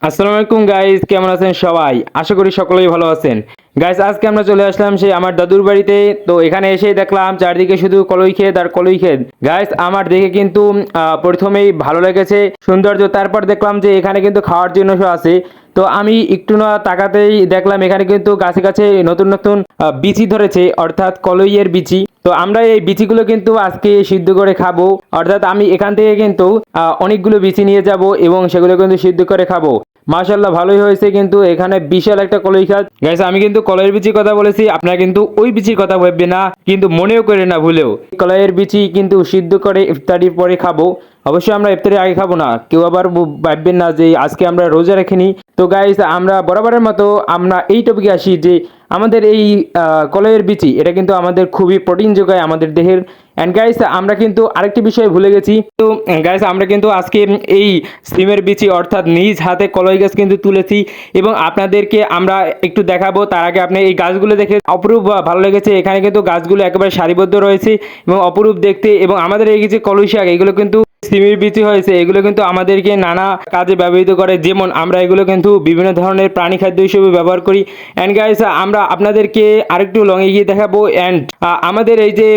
আসসালামু আলাইকুম গাইস, কেমন আছেন সবাই? আশা করি সকলেই ভালো আছেন। গাইস, আজকে আমরা চলে আসলাম সেই আমার দাদুর বাড়িতে। তো এখানে এসেই দেখলাম চারদিকে শুধু কলই ক্ষেত আর কলই ক্ষেত। গাইস, আমার দেখে কিন্তু প্রথমেই ভালো লেগেছে সৌন্দর্য। তারপর দেখলাম যে এখানে কিন্তু খাওয়ার জিনিসও আছে। তো আমি একটু না তাকাতেই দেখলাম এখানে কিন্তু গাছে গাছে নতুন নতুন বিচি ধরেছে, অর্থাৎ কলইয়ের বিচি। তো আমরা এই বিচিগুলো কিন্তু আজকে সিদ্ধ করে খাবো, অর্থাৎ আমি এখান থেকে কিন্তু অনেকগুলো বিচি নিয়ে যাব এবং সেগুলো কিন্তু সিদ্ধ করে খাবো। মাশাআল্লাহ, ভালোই হয়েছে। কিন্তু এখানে বিশাল একটা কলই খাত। গাইস, আমি কিন্তু কলাইয়ের বিচির কথা বলেছি, আপনারা কিন্তু ওই বিচির কথা ভাববে না, কিন্তু মনেও করে না ভুলেও। কলাইয়ের বিচি কিন্তু সিদ্ধ করে ইফতারির পরে খাবো। অবশ্যই আমরা ইফতারির আগে খাবো না, কেউ আবার ভাববেন না যে আজকে আমরা রোজা রেখেনি। তো গাইস, আমরা বরাবরের মতো আমরা এই টপিকে আসি যে আমাদের এই কলাইয়ের বিচি এটা কিন্তু আমাদের খুবই প্রোটিন যোগায় আমাদের দেহের। অ্যান্ড গাইস, আমরা কিন্তু আরেকটি বিষয় ভুলে গেছি। তো গাইস, আমরা কিন্তু আজকে এই সিমের বিচি অর্থাৎ নিজ হাতে কলাই গাছ কিন্তু তুলেছি এবং আপনাদেরকে আমরা একটু দেখাবো। তার আগে আপনি এই গাছগুলো দেখে অপরূপ ভালো লেগেছে। এখানে কিন্তু গাছগুলো একেবারে সারিবদ্ধ রয়েছে এবং অপরূপ দেখতে। এবং আমাদের এই যে কলই শাক, এগুলো কিন্তু সিমের বিচি হয়েছে। এগুলো কিন্তু আমাদেরকে নানা কাজে ব্যবহৃত করে, যেমন আমরা এগুলো কিন্তু বিভিন্ন ধরনের প্রাণী খাদ্য হিসেবে ব্যবহার করি। অ্যান্ড গাইস, আমরা আপনাদেরকে আরেকটু লং এগিয়ে দেখাবো। অ্যান্ড আমাদের এই যে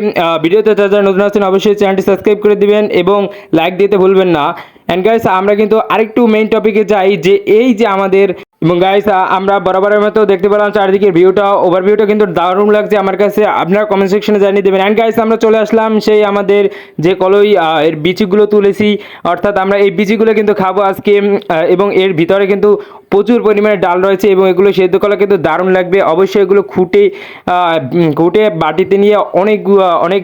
ভিডিওতে যারা নতুন আছেন অবশ্যই চ্যানেলটি সাবস্ক্রাইব করে দিবেন এবং লাইক দিতে ভুলবেন না। অ্যান্ড গাইস, আমরা কিন্তু আরেকটু মেইন টপিকে যাই যে এই যে আমাদের এবং গাইস, আমরা বরাবরের মতো দেখতে পেলাম চারদিকের ভিউটা, ওভারভিউটা কিন্তু দারুণ লাগছে আমার কাছে। আপনারা কমেন্ট সেকশনে জানিয়ে দেবেন। অ্যান্ড গাইস, আমরা চলে আসলাম সেই আমাদের যে কলই এর বিচিগুলো তুলেছি, অর্থাৎ আমরা এই বিচিগুলো কিন্তু খাবো আজকে। এবং এর ভিতরে কিন্তু প্রচুর পরিমাণে ডাল রয়েছে এবং এগুলো সেদ্ধ করা কিন্তু দারুণ লাগবে। অবশ্যই এগুলো খুঁটে বাটিতে নিয়ে অনেক অনেক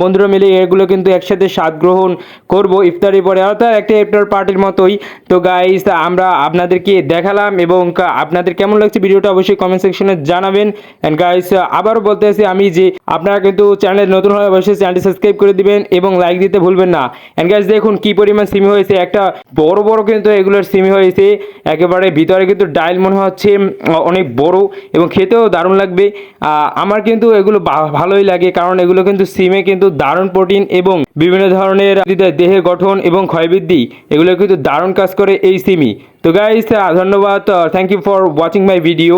বন্ধুরা মিলে এগুলো কিন্তু একসাথে স্বাদ গ্রহণ করব ইফতারির পরে, অর্থাৎ একটা ইফতার পার্টির মতোই। তো গাইস, আমরা আপনাদেরকে দেখালাম এবং আপনাদের কেমন লাগছে ভিডিওটা অবশ্যই কমেন্ট সেকশনে জানাবেন। অ্যান্ড গাইস, আবারও বলতে আছি আমি যে আপনারা কিন্তু চ্যানেল নতুন হলে অবশ্যই চ্যানেলটি সাবস্ক্রাইব করে দিবেন এবং লাইক দিতে ভুলবেন না। অ্যান্ড গাইস, দেখুন কি পরিমাণ সিমি হয়েছে, একটা বড় বড় কিন্তু এগুলোর সিমি হয়েছে। একেবারে ভিতরে কিন্তু ডাইল মনে হচ্ছে অনেক বড় এবং খেতেও দারুণ লাগবে। আমার কিন্তু এগুলো ভালোই লাগে, কারণ এগুলো কিন্তু সিমে কিন্তু দারুণ প্রোটিন এবং বিভিন্ন ধরনের দেহের গঠন এবং ক্ষয়বৃদ্ধি এগুলো কিন্তু দারুণ কাজ করে এই সিমি। তো গাইস, ধন্যবাদ। Thank you for watching my video.